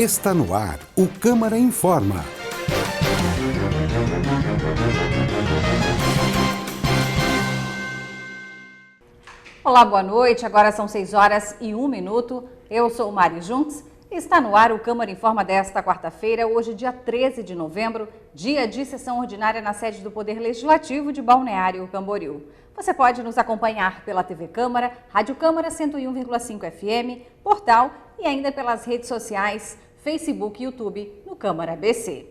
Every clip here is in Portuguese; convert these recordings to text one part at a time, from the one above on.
Está no ar o Câmara Informa. Olá, boa noite. Agora são 6h01. Eu sou Mari Juntos. Está no ar o Câmara Informa desta quarta-feira, hoje dia 13 de novembro, dia de sessão ordinária na sede do Poder Legislativo de Balneário Camboriú. Você pode nos acompanhar pela TV Câmara, Rádio Câmara 101,5 FM, portal e ainda pelas redes sociais, Facebook e YouTube no Câmara BC.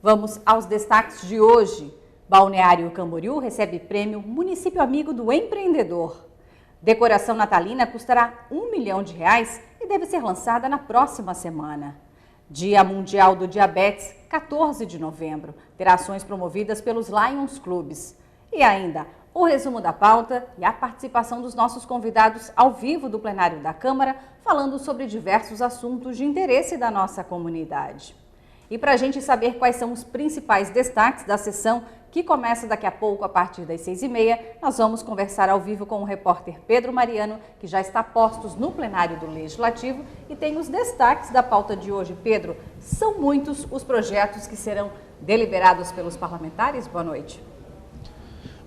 Vamos aos destaques de hoje. Balneário Camboriú recebe prêmio Município Amigo do Empreendedor. Decoração natalina custará R$1 milhão e deve ser lançada na próxima semana. Dia Mundial do Diabetes, 14 de novembro. Terá ações promovidas pelos Lions Clubes. E ainda, o resumo da pauta e a participação dos nossos convidados ao vivo do plenário da Câmara, falando sobre diversos assuntos de interesse da nossa comunidade. E para a gente saber quais são os principais destaques da sessão, que começa daqui a pouco a partir das 6h30, nós vamos conversar ao vivo com o repórter Pedro Mariano, que já está postos no plenário do Legislativo e tem os destaques da pauta de hoje. Pedro, são muitos os projetos que serão deliberados pelos parlamentares? Boa noite.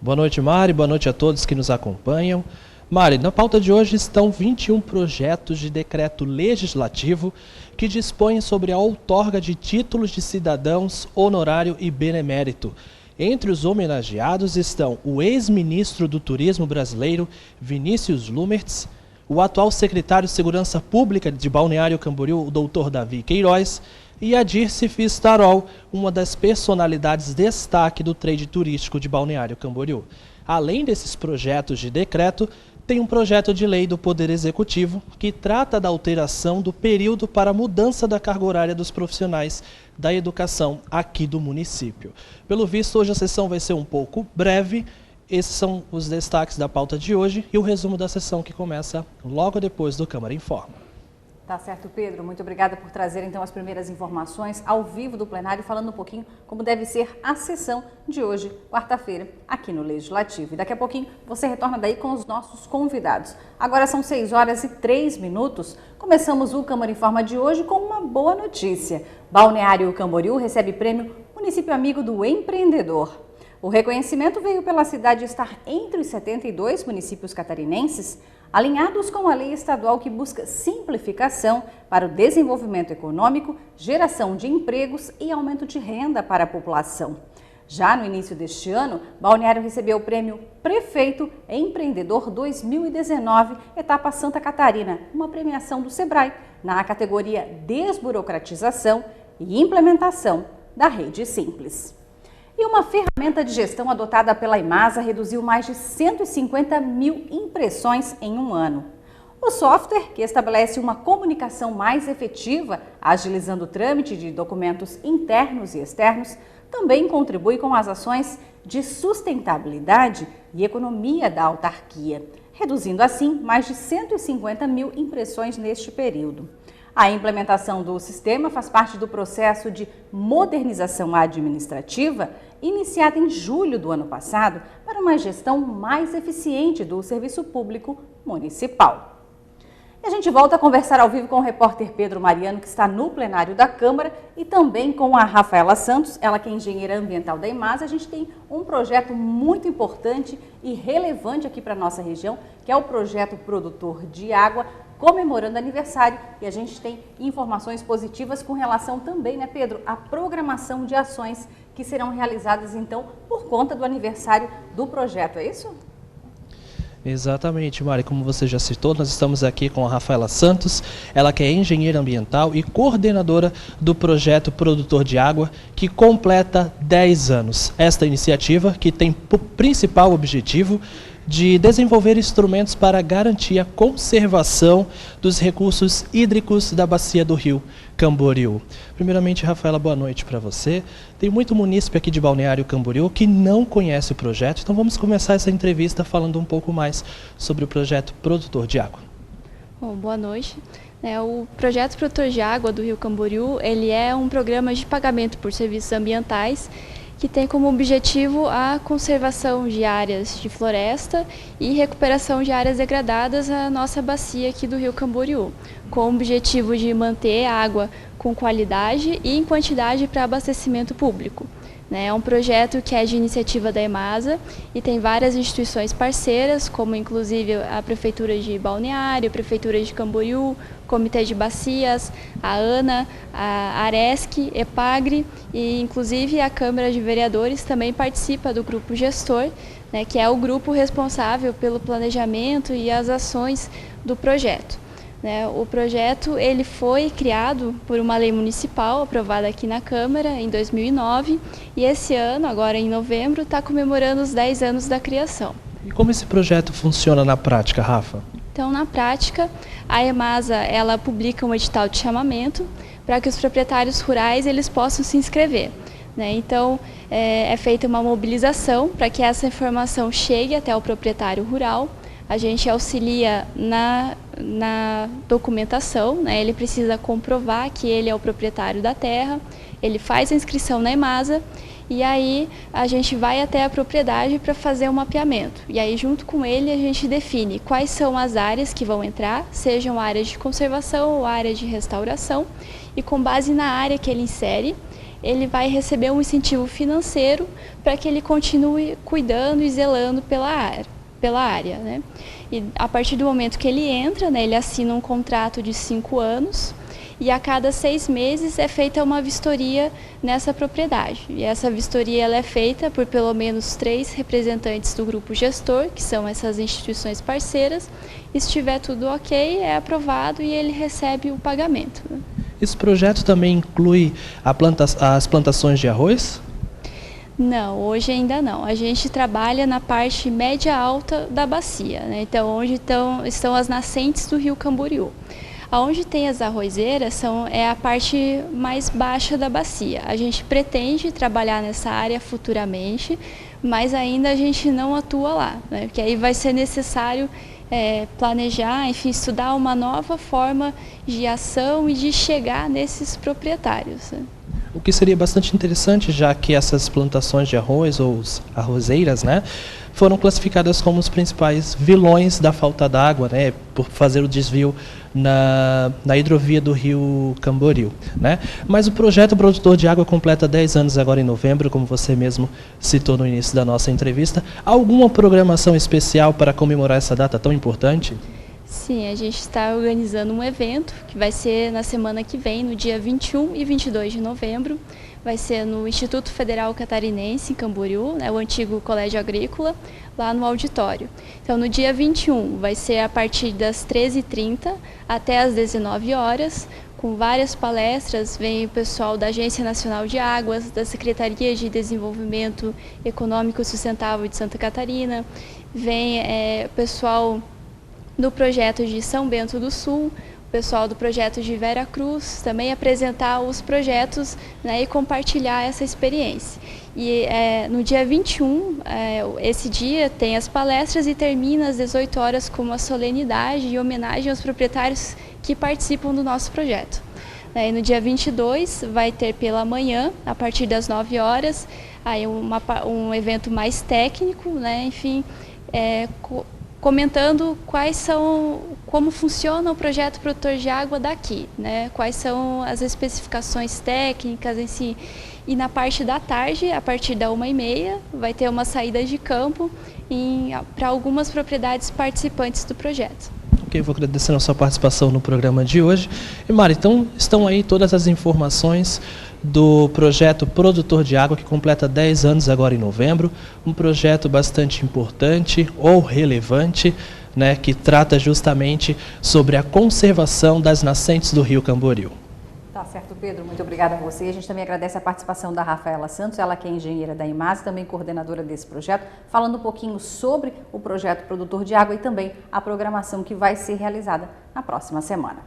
Boa noite, Mari. Boa noite a todos que nos acompanham. Mari, na pauta de hoje estão 21 projetos de decreto legislativo que dispõem sobre a outorga de títulos de cidadãos, honorário e benemérito. Entre os homenageados estão o ex-ministro do Turismo brasileiro, Vinícius Lumertz, o atual secretário de Segurança Pública de Balneário Camboriú, o Dr. Davi Queiroz, e a Dirce Fistarol, uma das personalidades destaque do trade turístico de Balneário Camboriú. Além desses projetos de decreto, tem um projeto de lei do Poder Executivo que trata da alteração do período para a mudança da carga horária dos profissionais da educação aqui do município. Pelo visto, hoje a sessão vai ser um pouco breve. Esses são os destaques da pauta de hoje e o resumo da sessão que começa logo depois do Câmara Informa. Tá certo, Pedro. Muito obrigada por trazer então as primeiras informações ao vivo do plenário, falando um pouquinho como deve ser a sessão de hoje, quarta-feira, aqui no Legislativo. E daqui a pouquinho você retorna daí com os nossos convidados. Agora são 6h03. Começamos o Câmara Informa de hoje com uma boa notícia. Balneário Camboriú recebe prêmio Município Amigo do Empreendedor. O reconhecimento veio pela cidade estar entre os 72 municípios catarinenses alinhados com a lei estadual que busca simplificação para o desenvolvimento econômico, geração de empregos e aumento de renda para a população. Já no início deste ano, Balneário recebeu o prêmio Prefeito Empreendedor 2019, etapa Santa Catarina, uma premiação do Sebrae, na categoria Desburocratização e Implementação da Rede Simples. E uma ferramenta de gestão adotada pela Imasa reduziu mais de 150 mil impressões em um ano. O software, que estabelece uma comunicação mais efetiva, agilizando o trâmite de documentos internos e externos, também contribui com as ações de sustentabilidade e economia da autarquia, reduzindo assim mais de 150 mil impressões neste período. A implementação do sistema faz parte do processo de modernização administrativa iniciado em julho do ano passado para uma gestão mais eficiente do serviço público municipal. E a gente volta a conversar ao vivo com o repórter Pedro Mariano, que está no plenário da Câmara, e também com a Rafaela Santos, ela que é engenheira ambiental da Imasa. A gente tem um projeto muito importante e relevante aqui para a nossa região, que é o projeto Produtor de Água, comemorando aniversário, e a gente tem informações positivas com relação também, né, Pedro, à programação de ações que serão realizadas, então, por conta do aniversário do projeto, é isso? Exatamente, Mari, como você já citou, nós estamos aqui com a Rafaela Santos, ela que é engenheira ambiental e coordenadora do projeto Produtor de Água, que completa 10 anos. Esta iniciativa, que tem por principal objetivo de desenvolver instrumentos para garantir a conservação dos recursos hídricos da bacia do rio Camboriú. Primeiramente, Rafaela, boa noite para você. Tem muito munícipe aqui de Balneário Camboriú que não conhece o projeto, então vamos começar essa entrevista falando um pouco mais sobre o projeto Produtor de Água. Bom, boa noite. O projeto Produtor de Água do Rio Camboriú, ele é um programa de pagamento por serviços ambientais que tem como objetivo a conservação de áreas de floresta e recuperação de áreas degradadas na nossa bacia aqui do Rio Camboriú, com o objetivo de manter a água com qualidade e em quantidade para abastecimento público. É um projeto que é de iniciativa da EMASA e tem várias instituições parceiras, como inclusive a Prefeitura de Balneário, a Prefeitura de Camboriú, Comitê de Bacias, a ANA, a ARESC, EPAGRE e inclusive a Câmara de Vereadores também participa do grupo gestor, que é o grupo responsável pelo planejamento e as ações do projeto. O projeto ele foi criado por uma lei municipal aprovada aqui na Câmara em 2009 e esse ano, agora em novembro, está comemorando os 10 anos da criação. E como esse projeto funciona na prática, Rafa? Então, na prática, a EMASA ela publica um edital de chamamento para que os proprietários rurais eles possam se inscrever. Então, é feita uma mobilização para que essa informação chegue até o proprietário rural. A gente auxilia na documentação, ele precisa comprovar que ele é o proprietário da terra, ele faz a inscrição na EMASA e aí a gente vai até a propriedade para fazer o mapeamento. E aí junto com ele a gente define quais são as áreas que vão entrar, sejam áreas de conservação ou áreas de restauração, e com base na área que ele insere, ele vai receber um incentivo financeiro para que ele continue cuidando e zelando pela área. E a partir do momento que ele entra, ele assina um contrato de 5 anos e a cada 6 meses é feita uma vistoria nessa propriedade. E essa vistoria ela é feita por pelo menos 3 representantes do grupo gestor, que são essas instituições parceiras. E se estiver tudo ok, é aprovado e ele recebe o pagamento. Esse projeto também inclui as plantações de arroz? Não, hoje ainda não. A gente trabalha na parte média-alta da bacia, então onde estão as nascentes do rio Camboriú. Aonde tem as arrozeiras é a parte mais baixa da bacia. A gente pretende trabalhar nessa área futuramente, mas ainda a gente não atua lá, porque aí vai ser necessário planejar, enfim, estudar uma nova forma de ação e de chegar nesses proprietários. O que seria bastante interessante, já que essas plantações de arroz, ou arrozeiras, foram classificadas como os principais vilões da falta d'água, por fazer o desvio na hidrovia do rio Camboriú. Mas o projeto Produtor de Água completa 10 anos agora em novembro, como você mesmo citou no início da nossa entrevista. Há alguma programação especial para comemorar essa data tão importante? Sim, a gente está organizando um evento que vai ser na semana que vem, no dia 21 e 22 de novembro. Vai ser no Instituto Federal Catarinense, em Camboriú, o antigo Colégio Agrícola, lá no auditório. Então, no dia 21, vai ser a partir das 13h30 até as 19 horas, com várias palestras. Vem o pessoal da Agência Nacional de Águas, da Secretaria de Desenvolvimento Econômico Sustentável de Santa Catarina, vem o pessoal do projeto de São Bento do Sul, o pessoal do projeto de Vera Cruz, também apresentar os projetos e compartilhar essa experiência. E no dia 21, esse dia tem as palestras e termina às 18 horas com uma solenidade e homenagem aos proprietários que participam do nosso projeto. E no dia 22 vai ter pela manhã, a partir das 9 horas, aí um evento mais técnico, enfim, comentando como funciona o projeto Produtor de Água daqui, quais são as especificações técnicas em si. E na parte da tarde, a partir da 1h30, vai ter uma saída de campo para algumas propriedades participantes do projeto. Ok, vou agradecendo a sua participação no programa de hoje. E Mari, então estão aí todas as informações do projeto Produtor de Água, que completa 10 anos agora em novembro, um projeto bastante importante ou relevante, que trata justamente sobre a conservação das nascentes do rio Camboriú. Tá certo, Pedro, muito obrigada a você. A gente também agradece a participação da Rafaela Santos, ela que é engenheira da EMASA, também coordenadora desse projeto, falando um pouquinho sobre o projeto Produtor de Água e também a programação que vai ser realizada na próxima semana.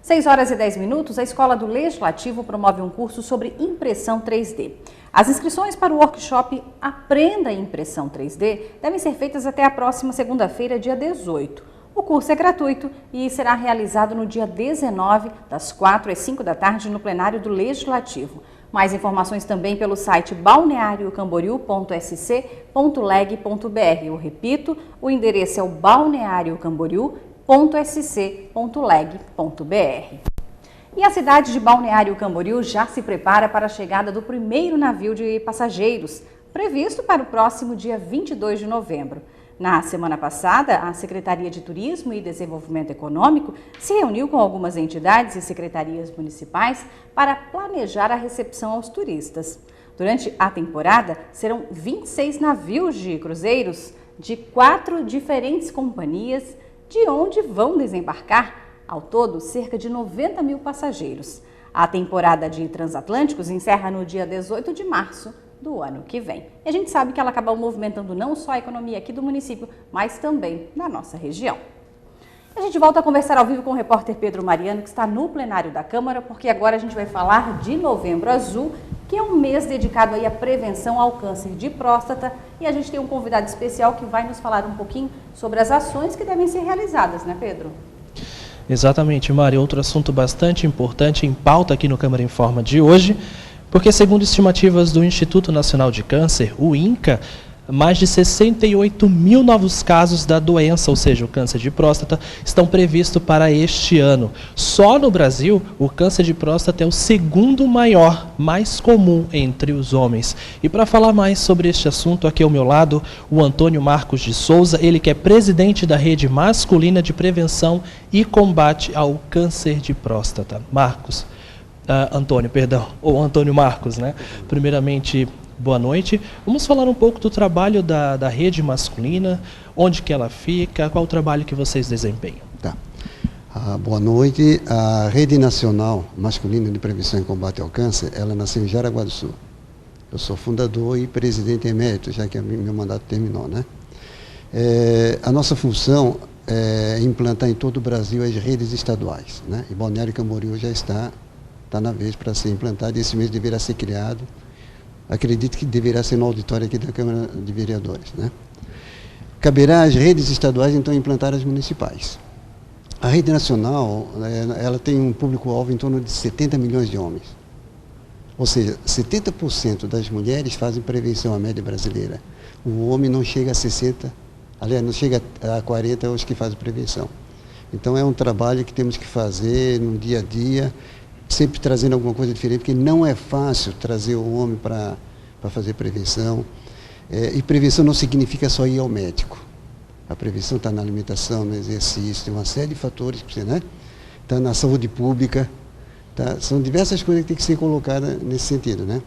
6h10, a Escola do Legislativo promove um curso sobre impressão 3D. As inscrições para o workshop Aprenda Impressão 3D devem ser feitas até a próxima segunda-feira, dia 18. O curso é gratuito e será realizado no dia 19, das 4 às 5 da tarde, no plenário do Legislativo. Mais informações também pelo site balneariocamboriú.sc.leg.br. Eu repito, o endereço é o balneariocamboriú.sc.leg.br. E a cidade de Balneário Camboriú já se prepara para a chegada do primeiro navio de passageiros, previsto para o próximo dia 22 de novembro. Na semana passada, a Secretaria de Turismo e Desenvolvimento Econômico se reuniu com algumas entidades e secretarias municipais para planejar a recepção aos turistas. Durante a temporada, serão 26 navios de cruzeiros de 4 diferentes companhias, de onde vão desembarcar, ao todo, cerca de 90 mil passageiros. A temporada de transatlânticos encerra no dia 18 de março do ano que vem. E a gente sabe que ela acaba movimentando não só a economia aqui do município, mas também na nossa região. A gente volta a conversar ao vivo com o repórter Pedro Mariano, que está no plenário da Câmara, porque agora a gente vai falar de Novembro Azul, que é um mês dedicado aí à prevenção ao câncer de próstata. E a gente tem um convidado especial que vai nos falar um pouquinho sobre as ações que devem ser realizadas, né, Pedro? Exatamente, Mari. Outro assunto bastante importante em pauta aqui no Câmara Informa de hoje, porque segundo estimativas do Instituto Nacional de Câncer, o INCA, mais de 68 mil novos casos da doença, ou seja, o câncer de próstata, estão previstos para este ano. Só no Brasil, o câncer de próstata é o segundo maior, mais comum entre os homens. E para falar mais sobre este assunto, aqui ao meu lado, o Antônio Marcos de Souza, ele que é presidente da Rede Masculina de Prevenção e Combate ao Câncer de Próstata. Antônio Marcos, né? Primeiramente, boa noite. Vamos falar um pouco do trabalho da Rede Masculina, onde que ela fica, qual o trabalho que vocês desempenham. Tá. Boa noite. A Rede Nacional Masculina de Prevenção e Combate ao Câncer, ela nasceu em Jaraguá do Sul. Eu sou fundador e presidente emérito, já que meu mandato terminou, né? A nossa função é implantar em todo o Brasil as redes estaduais, né? E Balneário Camboriú já está na vez para ser implantado, e esse mês deverá ser criado. Acredito que deverá ser no auditório aqui da Câmara de Vereadores, né? Caberá às redes estaduais, então, implantar as municipais. A rede nacional, ela tem um público-alvo em torno de 70 milhões de homens. Ou seja, 70% das mulheres fazem prevenção, a média brasileira. O homem não chega a 60, aliás, não chega a 40 os que fazem prevenção. Então, é um trabalho que temos que fazer no dia a dia, sempre trazendo alguma coisa diferente, porque não é fácil trazer o homem para fazer prevenção. E prevenção não significa só ir ao médico. A prevenção está na alimentação, no exercício, tem uma série de fatores, né? Está na saúde pública, tá? São diversas coisas que têm que ser colocadas nesse sentido, né?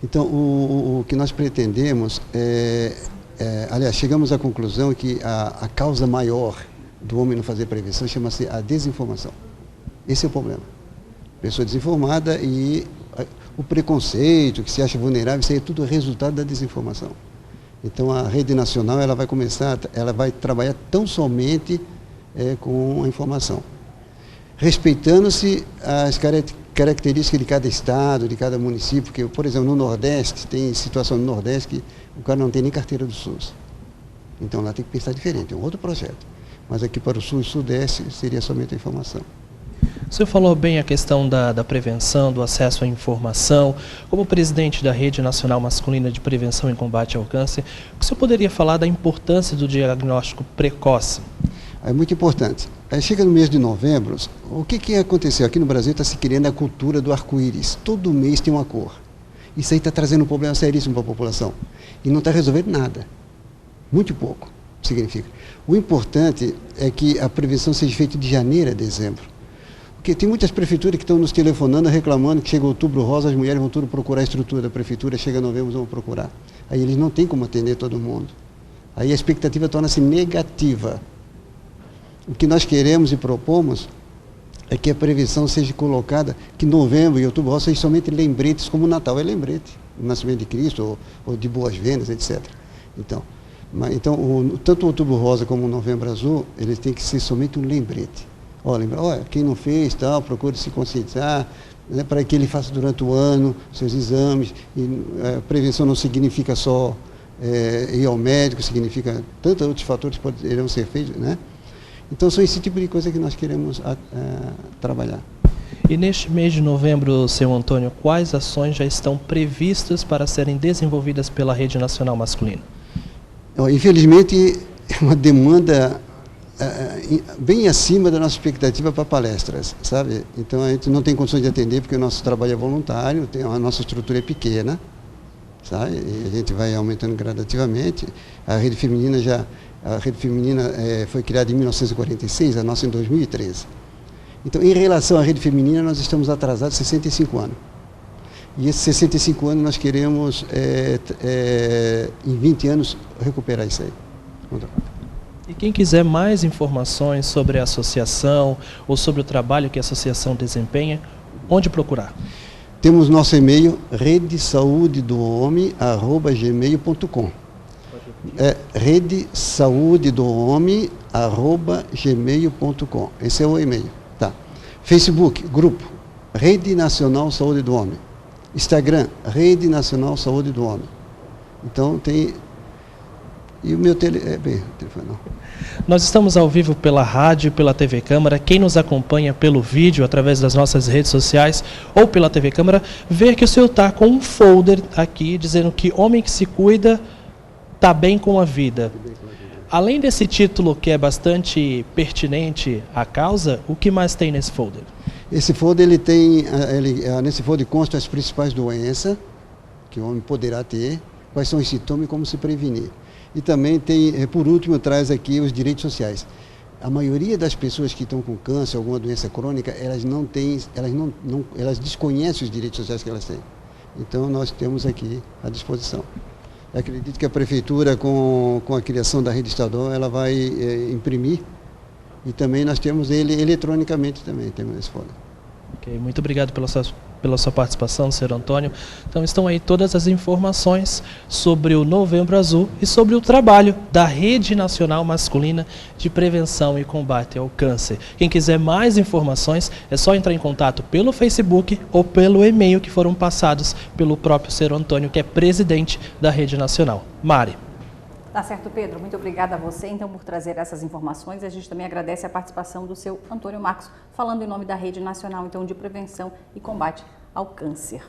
Então, o que nós pretendemos aliás, chegamos à conclusão que a causa maior do homem não fazer prevenção chama-se a desinformação. Esse é o problema. Pessoa desinformada e o preconceito, que se acha vulnerável, isso aí é tudo resultado da desinformação. Então a rede nacional ela vai trabalhar tão somente com a informação, respeitando-se as características de cada estado, de cada município, porque, por exemplo, no Nordeste, tem situação no Nordeste que o cara não tem nem carteira do SUS. Então lá tem que pensar diferente, é um outro projeto. Mas aqui para o Sul e Sudeste seria somente a informação. O senhor falou bem a questão da prevenção, do acesso à informação. Como presidente da Rede Nacional Masculina de Prevenção e Combate ao Câncer, o senhor poderia falar da importância do diagnóstico precoce? É muito importante. Chega no mês de novembro, o que aconteceu? Aqui no Brasil está se criando a cultura do arco-íris. Todo mês tem uma cor. Isso aí está trazendo um problema seríssimo para a população. E não está resolvendo nada. Muito pouco, significa. O importante é que a prevenção seja feita de janeiro a dezembro. Porque tem muitas prefeituras que estão nos telefonando, reclamando que chega outubro rosa, as mulheres vão tudo procurar a estrutura da prefeitura, chega novembro, vão procurar. Aí eles não têm como atender todo mundo. Aí a expectativa torna-se negativa. O que nós queremos e propomos é que a prevenção seja colocada, que novembro e outubro rosa sejam somente lembretes, como o Natal é lembrete, o nascimento de Cristo ou de boas-vindas, etc. Então, tanto o outubro rosa como o novembro azul, eles têm que ser somente um lembrete. Olha, quem não fez, tal, procure se conscientizar, né, para que ele faça durante o ano seus exames. E, prevenção não significa só ir ao médico, significa tantos outros fatores que poderão ser feitos, né? Então, são esse tipo de coisa que nós queremos trabalhar. E neste mês de novembro, seu Antônio, quais ações já estão previstas para serem desenvolvidas pela Rede Nacional Masculina? Infelizmente, é uma demanda bem acima da nossa expectativa para palestras, sabe? Então a gente não tem condições de atender porque o nosso trabalho é voluntário, a nossa estrutura é pequena, sabe? E a gente vai aumentando gradativamente. A rede feminina foi criada em 1946, a nossa em 2013. Então, em relação à rede feminina, nós estamos atrasados 65 anos. E esses 65 anos nós queremos, em 20 anos, recuperar isso aí. E quem quiser mais informações sobre a associação ou sobre o trabalho que a associação desempenha, onde procurar? Temos nosso e-mail, redesaudedohomem@gmail.com. redesaudedohomem@gmail.com. Esse é o e-mail. Tá. Facebook, grupo, Rede Nacional Saúde do Homem. Instagram, Rede Nacional Saúde do Homem. Então tem... E o meu telefone não. Nós estamos ao vivo pela rádio e pela TV Câmara. Quem nos acompanha pelo vídeo, através das nossas redes sociais ou pela TV Câmara, vê que o senhor está com um folder aqui dizendo que homem que se cuida está bem com a vida. Além desse título que é bastante pertinente à causa, o que mais tem nesse folder? Esse folder, nesse folder consta as principais doenças que o homem poderá ter, quais são os sintomas e como se prevenir. E também tem, por último, traz aqui os direitos sociais. A maioria das pessoas que estão com câncer, alguma doença crônica, elas desconhecem os direitos sociais que elas têm. Então nós temos aqui à disposição. Eu acredito que a prefeitura, com a criação da rede estadual, ela vai imprimir. E também nós temos ele eletronicamente também, temos esse folder. Ok, muito obrigado pela sua participação, senhor Antônio. Então estão aí todas as informações sobre o Novembro Azul e sobre o trabalho da Rede Nacional Masculina de Prevenção e Combate ao Câncer. Quem quiser mais informações é só entrar em contato pelo Facebook ou pelo e-mail que foram passados pelo próprio senhor Antônio, que é presidente da Rede Nacional. Mari. Tá certo, Pedro. Muito obrigada a você, então, por trazer essas informações. A gente também agradece a participação do seu Antônio Marcos, falando em nome da Rede Nacional, então, de Prevenção e Combate ao Câncer.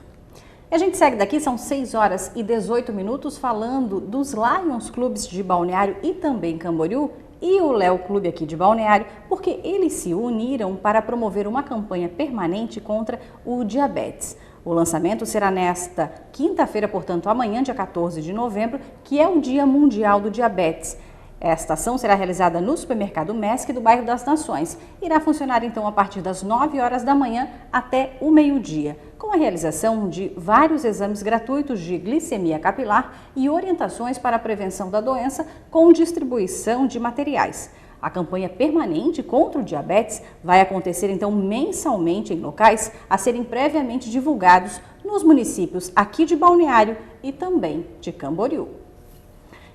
E a gente segue daqui, são 6h18, falando dos Lions Clubes de Balneário e também Camboriú e o Léo Clube aqui de Balneário, porque eles se uniram para promover uma campanha permanente contra o diabetes. O lançamento será nesta quinta-feira, portanto, amanhã, dia 14 de novembro, que é o Dia Mundial do Diabetes. Esta ação será realizada no supermercado MESC do bairro das Nações. Irá funcionar, então, a partir das 9 horas da manhã até o meio-dia, com a realização de vários exames gratuitos de glicemia capilar e orientações para a prevenção da doença, com distribuição de materiais. A campanha permanente contra o diabetes vai acontecer, então, mensalmente em locais a serem previamente divulgados nos municípios aqui de Balneário e também de Camboriú.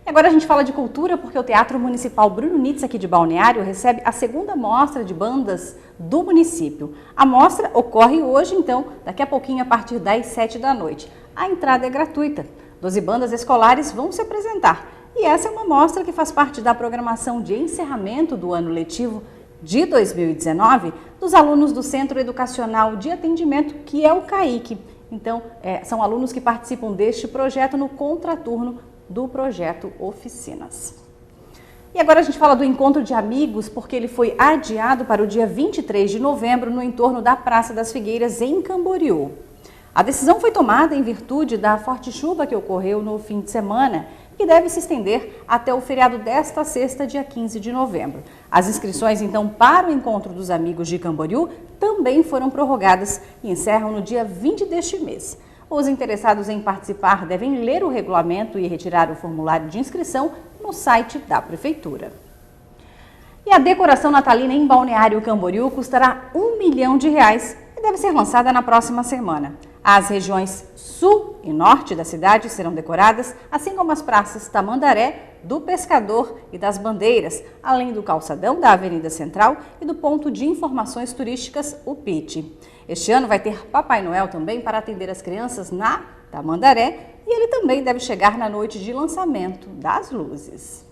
E agora a gente fala de cultura, porque o Teatro Municipal Bruno Nitz, aqui de Balneário, recebe a segunda mostra de bandas do município. A mostra ocorre hoje, então, daqui a pouquinho, a partir das 7 da noite. A entrada é gratuita. 12 bandas escolares vão se apresentar. E essa é uma mostra que faz parte da programação de encerramento do ano letivo de 2019 dos alunos do Centro Educacional de Atendimento, que é o CAIC. Então, são alunos que participam deste projeto no contraturno do projeto Oficinas. E agora a gente fala do encontro de amigos, porque ele foi adiado para o dia 23 de novembro no entorno da Praça das Figueiras, em Camboriú. A decisão foi tomada em virtude da forte chuva que ocorreu no fim de semana, que deve se estender até o feriado desta sexta, dia 15 de novembro. As inscrições, então, para o Encontro dos Amigos de Camboriú também foram prorrogadas e encerram no dia 20 deste mês. Os interessados em participar devem ler o regulamento e retirar o formulário de inscrição no site da Prefeitura. E a decoração natalina em Balneário Camboriú custará R$1 milhão e deve ser lançada na próxima semana. As regiões sul e norte da cidade serão decoradas, assim como as praças Tamandaré, do Pescador e das Bandeiras, além do calçadão da Avenida Central e do ponto de informações turísticas, o PIT. Este ano vai ter Papai Noel também para atender as crianças na Tamandaré e ele também deve chegar na noite de lançamento das luzes.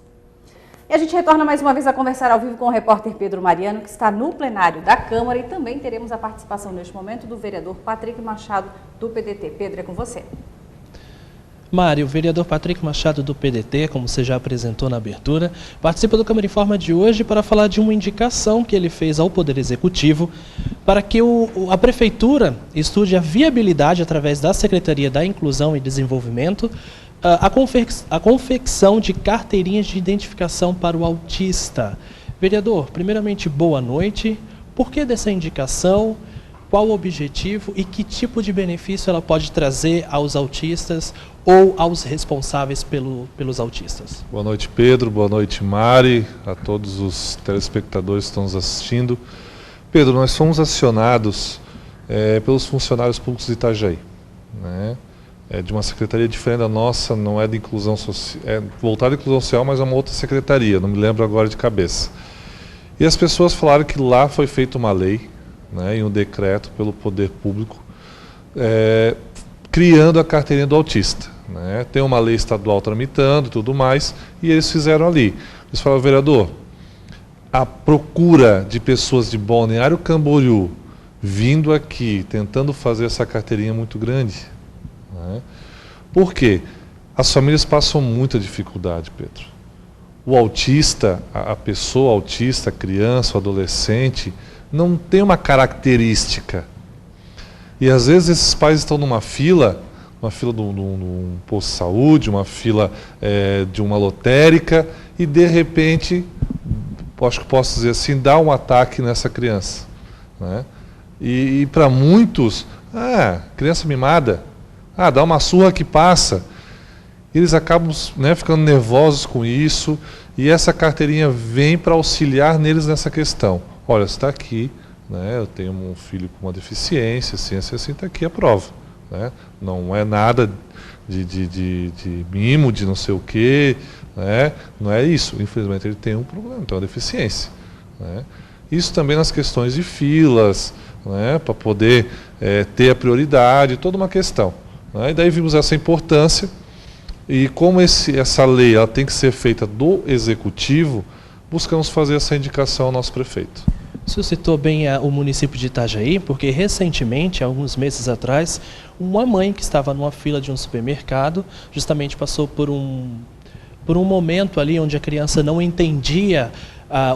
E a gente retorna mais uma vez a conversar ao vivo com o repórter Pedro Mariano, que está no plenário da Câmara, e também teremos a participação neste momento do vereador Patrick Machado, do PDT. Pedro, é com você. Mari, o vereador Patrick Machado do PDT, como você já apresentou na abertura, participa do Câmara Informa de hoje para falar de uma indicação que ele fez ao Poder Executivo para que a Prefeitura estude a viabilidade, através da Secretaria da Inclusão e Desenvolvimento, a confecção de carteirinhas de identificação para o autista. Vereador, primeiramente, boa noite. Por que dessa indicação? Qual o objetivo e que tipo de benefício ela pode trazer aos autistas ou aos responsáveis pelos autistas? Boa noite, Pedro. Boa noite, Mari, a todos os telespectadores que estão nos assistindo. Pedro, nós fomos acionados pelos funcionários públicos de Itajaí, né? É de uma secretaria diferente da nossa, não é de inclusão social, é voltada à inclusão social, mas é uma outra secretaria, não me lembro agora de cabeça. E as pessoas falaram que lá foi feita uma lei, né, em um decreto pelo poder público, criando a carteirinha do autista, né? Tem uma lei estadual tramitando e tudo mais, e eles fizeram ali. Eles falaram, vereador, a procura de pessoas de Balneário Camboriú vindo aqui, tentando fazer essa carteirinha é muito grande, né? Por quê? As famílias passam muita dificuldade, Pedro. O autista, a pessoa autista, a criança, o adolescente, não tem uma característica. E às vezes esses pais estão numa fila de um posto de saúde, uma fila de uma lotérica, e de repente, acho que posso dizer assim, dá um ataque nessa criança, né? E para muitos, criança mimada, dá uma surra que passa. Eles acabam, né, ficando nervosos com isso, e essa carteirinha vem para auxiliar neles nessa questão. Olha, você está aqui, né, eu tenho um filho com uma deficiência, assim, está aqui a prova, né? Não é nada de mimo, de não sei o quê, né? Não é isso. Infelizmente ele tem um problema, tem uma deficiência, né? Isso também nas questões de filas, né, para poder ter a prioridade, toda uma questão, né? E daí vimos essa importância. E como essa lei ela tem que ser feita do Executivo, buscamos fazer essa indicação ao nosso prefeito. O senhor citou bem o município de Itajaí, porque recentemente, alguns meses atrás, uma mãe que estava numa fila de um supermercado, justamente passou por um momento ali onde a criança não entendia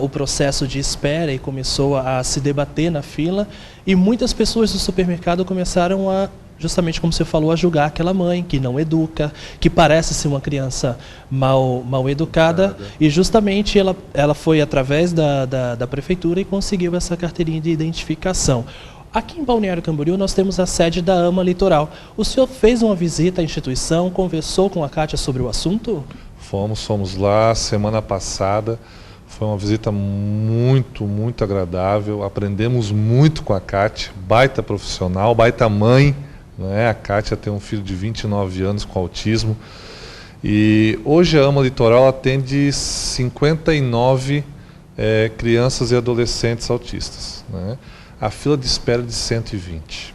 o processo de espera e começou a se debater na fila, e muitas pessoas do supermercado começaram a, justamente como você falou, a julgar aquela mãe que não educa, que parece ser uma criança mal educada, e justamente ela foi através da prefeitura e conseguiu essa carteirinha de identificação. Aqui em Balneário Camboriú nós temos a sede da AMA Litoral. O senhor fez uma visita à instituição, conversou com a Kátia sobre o assunto? Fomos lá semana passada. Foi uma visita muito, muito agradável. Aprendemos muito com a Kátia, baita profissional, baita mãe, né? A Kátia tem um filho de 29 anos com autismo. E hoje a AMA Litoral atende 59 crianças e adolescentes autistas, né? A fila de espera é de 120.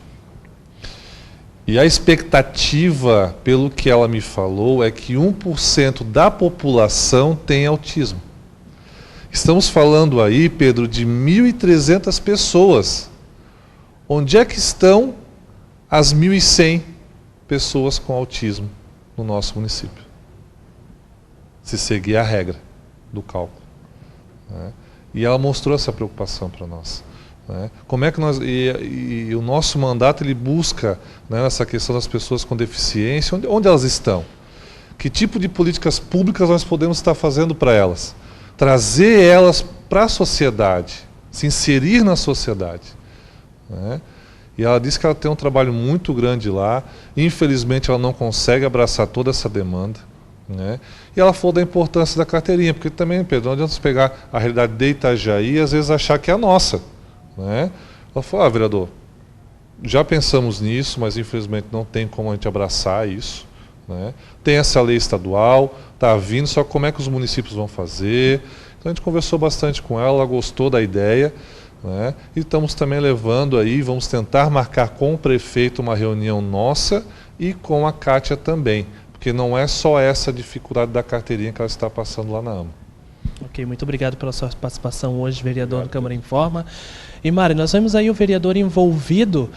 E a expectativa, pelo que ela me falou, é que 1% da população tem autismo. Estamos falando aí, Pedro, de 1.300 pessoas. Onde é que estão as 1.100 pessoas com autismo no nosso município? Se seguir a regra do cálculo, né? E ela mostrou essa preocupação para nós, né? Como é que nós e o nosso mandato ele busca, né, essa questão das pessoas com deficiência, onde elas estão? Que tipo de políticas públicas nós podemos estar fazendo para elas? Trazer elas para a sociedade, se inserir na sociedade, né? E ela disse que ela tem um trabalho muito grande lá. Infelizmente ela não consegue abraçar toda essa demanda, né? E ela falou da importância da carteirinha, porque também, Pedro, não adianta pegar a realidade de Itajaí e às vezes achar que é a nossa, né? Ela falou, vereador, já pensamos nisso, mas infelizmente não tem como a gente abraçar isso, né? Tem essa lei estadual, está vindo, só como é que os municípios vão fazer. Então a gente conversou bastante com ela gostou da ideia, né? E estamos também levando aí, vamos tentar marcar com o prefeito uma reunião nossa e com a Kátia também, porque não é só essa dificuldade da carteirinha que ela está passando lá na AMA. Ok, muito obrigado pela sua participação hoje, vereador do Câmara Informa. E Mari, nós vemos aí o vereador envolvido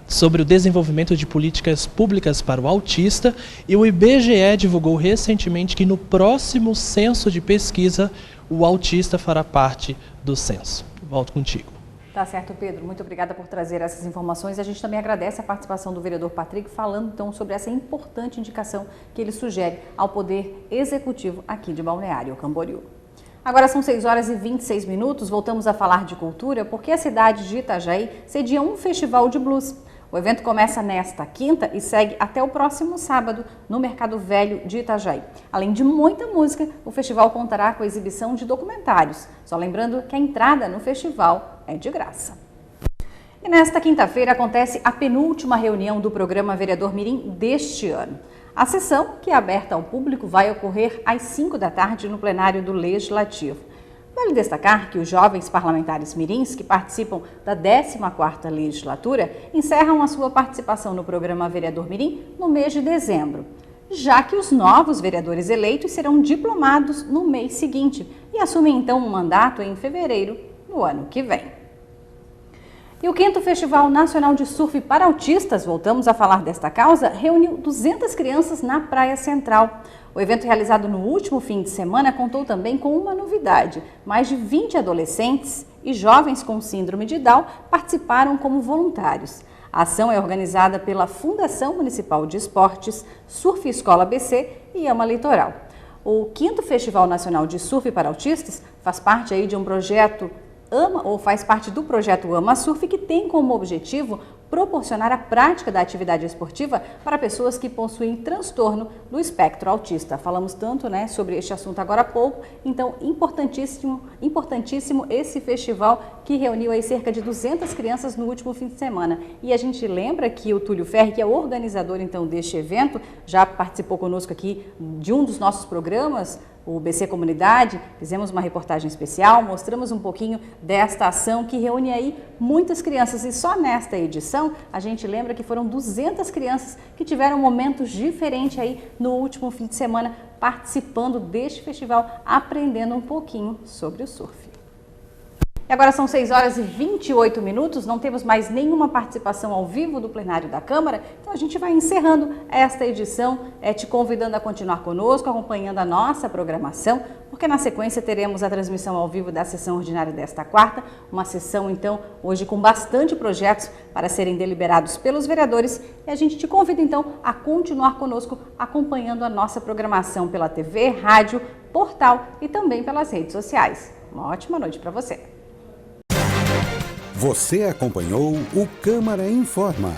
sobre o desenvolvimento de políticas públicas para o autista, e o IBGE divulgou recentemente que no próximo censo de pesquisa o autista fará parte do censo. Volto contigo. Tá certo, Pedro. Muito obrigada por trazer essas informações. A gente também agradece a participação do vereador Patrick, falando então sobre essa importante indicação que ele sugere ao Poder Executivo aqui de Balneário Camboriú. Agora são 6h26, voltamos a falar de cultura porque a cidade de Itajaí cedia um festival de blues. O evento começa nesta quinta e segue até o próximo sábado no Mercado Velho de Itajaí. Além de muita música, o festival contará com a exibição de documentários. Só lembrando que a entrada no festival é de graça. E nesta quinta-feira acontece a penúltima reunião do programa Vereador Mirim deste ano. A sessão, que é aberta ao público, vai ocorrer às 5 da tarde no plenário do Legislativo. Vale destacar que os jovens parlamentares mirins que participam da 14ª legislatura encerram a sua participação no programa Vereador Mirim no mês de dezembro, já que os novos vereadores eleitos serão diplomados no mês seguinte e assumem então um mandato em fevereiro do ano que vem. E o 5º Festival Nacional de Surf para Autistas, voltamos a falar desta causa, reuniu 200 crianças na Praia Central. O evento realizado no último fim de semana contou também com uma novidade. Mais de 20 adolescentes e jovens com síndrome de Down participaram como voluntários. A ação é organizada pela Fundação Municipal de Esportes, Surf Escola BC e Ama Litoral. O 5º Festival Nacional de Surf para Autistas faz parte aí de um projeto faz parte do projeto Ama Surf, que tem como objetivo proporcionar a prática da atividade esportiva para pessoas que possuem transtorno do espectro autista. Falamos tanto, sobre este assunto agora há pouco, então importantíssimo esse festival que reuniu aí cerca de 200 crianças no último fim de semana. E a gente lembra que o Túlio Ferri, que é o organizador então deste evento, já participou conosco aqui de um dos nossos programas, o BC Comunidade, fizemos uma reportagem especial, mostramos um pouquinho desta ação que reúne aí muitas crianças, e só nesta edição a gente lembra que foram 200 crianças que tiveram momentos diferentes aí no último fim de semana participando deste festival, aprendendo um pouquinho sobre o surf. E agora são 6h28, não temos mais nenhuma participação ao vivo do plenário da Câmara, então a gente vai encerrando esta edição, te convidando a continuar conosco, acompanhando a nossa programação, porque na sequência teremos a transmissão ao vivo da sessão ordinária desta quarta, uma sessão então hoje com bastante projetos para serem deliberados pelos vereadores, e a gente te convida então a continuar conosco, acompanhando a nossa programação pela TV, rádio, portal e também pelas redes sociais. Uma ótima noite para você. Você acompanhou o Câmara Informa.